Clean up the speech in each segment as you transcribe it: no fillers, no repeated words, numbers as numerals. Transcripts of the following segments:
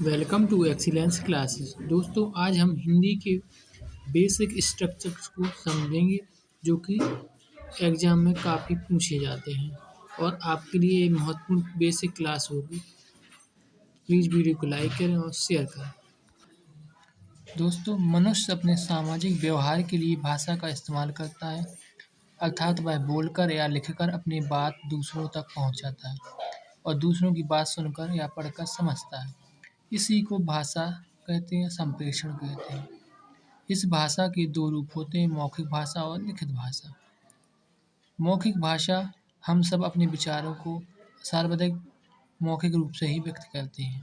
Welcome to excellence classes. दोस्तों, आज हम हिंदी के बेसिक स्ट्रक्चर्स को समझेंगे जो कि एग्ज़ाम में काफ़ी पूछे जाते हैं और आपके लिए ये महत्वपूर्ण बेसिक क्लास होगी। प्लीज़ वीडियो को लाइक करें और शेयर करें। दोस्तों, मनुष्य अपने सामाजिक व्यवहार के लिए भाषा का इस्तेमाल करता है, अर्थात वह बोलकर या लिखकर अपनी बात दूसरों तक पहुंचाता है और दूसरों की बात सुनकर या पढ़कर समझता है। इसी को भाषा कहते हैं, संप्रेषण कहते हैं। इस भाषा के दो रूप होते हैं, मौखिक भाषा और लिखित भाषा। मौखिक भाषा हम सब अपने विचारों को सार्वधिक मौखिक रूप से ही व्यक्त करते हैं।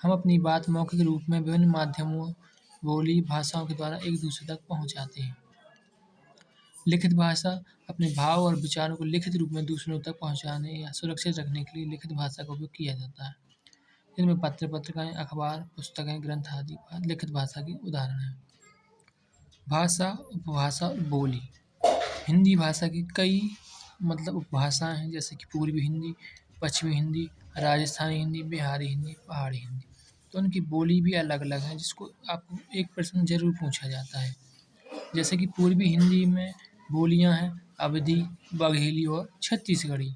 हम अपनी बात मौखिक रूप में विभिन्न माध्यमों, बोली, भाषाओं के द्वारा एक दूसरे तक पहुंचाते हैं। लिखित भाषा अपने भाव और विचारों को लिखित रूप में दूसरों तक पहुंचाने या सुरक्षित रखने के लिए लिखित भाषा का उपयोग किया जाता है। इनमें पत्र पत्रिकाएं, अखबार, पुस्तकें, ग्रंथ आदि लिखित भाषा के उदाहरण हैं। भाषा, उपभाषा और बोली। हिंदी भाषा की कई उपभाषाएं हैं, जैसे कि पूर्वी हिंदी, पश्चिमी हिंदी, राजस्थानी हिंदी, बिहारी हिंदी, पहाड़ी हिंदी। तो उनकी बोली भी अलग अलग है, जिसको आपको एक प्रश्न जरूर पूछा जाता है। जैसे कि पूर्वी हिंदी में बोलियां हैं अवधी, बघेली और छत्तीसगढ़ी।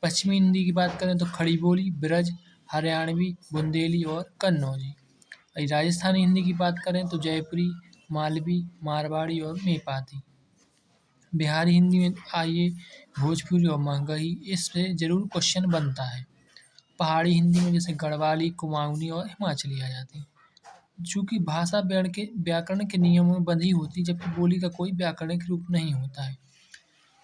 पश्चिमी हिंदी की बात करें तो खड़ी बोली, ब्रज, हरियाणवी, बुंदेली और कन्नौजी। राजस्थानी हिंदी की बात करें तो जयपुरी, मालवी, मारवाड़ी और मेपाती। बिहारी हिंदी में आइए भोजपुरी और मगही, इससे जरूर क्वेश्चन बनता है। पहाड़ी हिंदी में जैसे गढ़वाली, कुमाऊनी और हिमाचली आ जाती है। चूँकि भाषा व्याकरण के नियमों में बंधी होती है, जबकि बोली का कोई व्याकरणिक रूप नहीं होता है।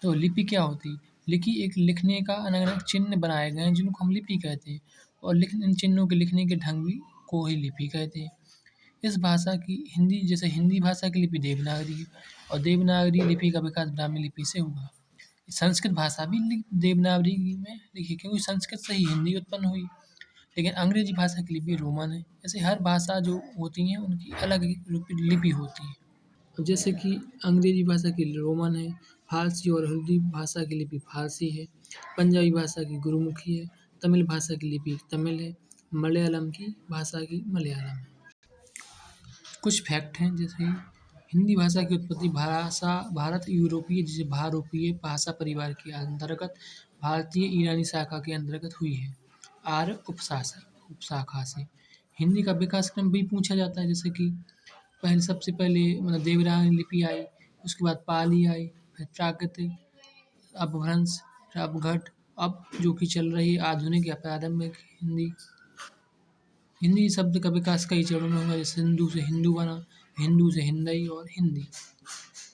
तो लिपि क्या होती है? लिपि एक लिखने का अलग-अलग चिन्ह बनाए गए हैं, जिनको हम लिपि कहते हैं, और इन चिन्हों के लिखने के ढंग भी को ही लिपि कहते हैं। इस भाषा की हिंदी भाषा की लिपि देवनागरी है और देवनागरी लिपि का विकास ब्राह्मी लिपि से हुआ। संस्कृत भाषा भी देवनागरी में लिखी, क्योंकि संस्कृत से ही हिंदी उत्पन्न हुई। लेकिन अंग्रेजी भाषा की लिपि रोमन है। ऐसे हर भाषा जो होती हैं उनकी अलग लिपि होती है। जैसे कि अंग्रेजी भाषा की रोमन है, फारसी और हिंदी भाषा की लिपि फारसी है, पंजाबी भाषा की गुरुमुखी है, तमिल भाषा की लिपि तमिल है, मलयालम की भाषा की मलयालम है। कुछ फैक्ट हैं, जैसे हिंदी भाषा की उत्पत्ति भारत यूरोपीय जिसे भारोपीय भाषा परिवार के अंतर्गत भारतीय ईरानी शाखा के अंतर्गत हुई है। आर्य उपशाखा से। हिंदी का विकास क्रम भी पूछा जाता है, जैसे कि सबसे पहले देवनागरी लिपि आई, उसके बाद पाली आई, फिर प्राकृतिक, अपभ्रंश, अपघट, अब जो कि चल रही है आधुनिक या प्रारंभिक हिंदी। हिंदी शब्द का विकास कई चरणों में हुआ, जैसे हिंदू से हिंदू बना, हिंदू से हिंदई और हिंदी।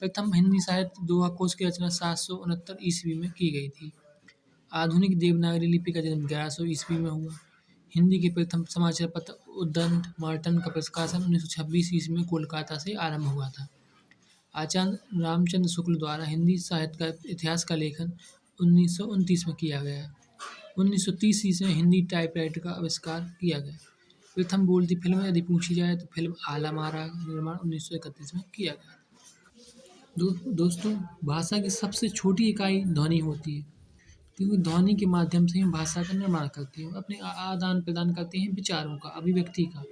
प्रथम हिंदी साहित्य दोहा कोश की रचना 769 ईस्वी में की गई थी। आधुनिक देवनागरी लिपि का जन्म 1100 ईस्वी में हुआ। हिंदी के प्रथम समाचार पत्र उद्दंड मार्टन का प्रकाशन 1926 ईस्वी में कोलकाता से आरंभ हुआ था। आचार्य रामचंद्र शुक्ल द्वारा हिंदी साहित्य का इतिहास का लेखन 1929 में किया गया। 1930 ईस्वी में हिंदी टाइपराइटर का आविष्कार किया गया। प्रथम बोलती फिल्म यदि पूछी जाए तो फिल्म आला मारा का निर्माण 1931 में किया गया। दोस्तों, भाषा की सबसे छोटी इकाई ध्वनि होती है, क्योंकि ध्वनि के माध्यम से हम भाषा का निर्माण करते हैं, अपने आदान प्रदान करते हैं विचारों का, अभिव्यक्ति का।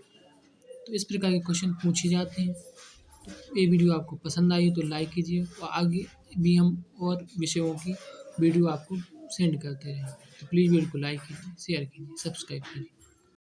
तो इस प्रकार के क्वेश्चन पूछे जाते हैं। तो ये वीडियो आपको पसंद आई तो लाइक कीजिए और आगे भी हम और विषयों की वीडियो आपको सेंड करते रहें। तो प्लीज़ वीडियो को लाइक कीजिए, शेयर कीजिए, सब्सक्राइब कीजिए।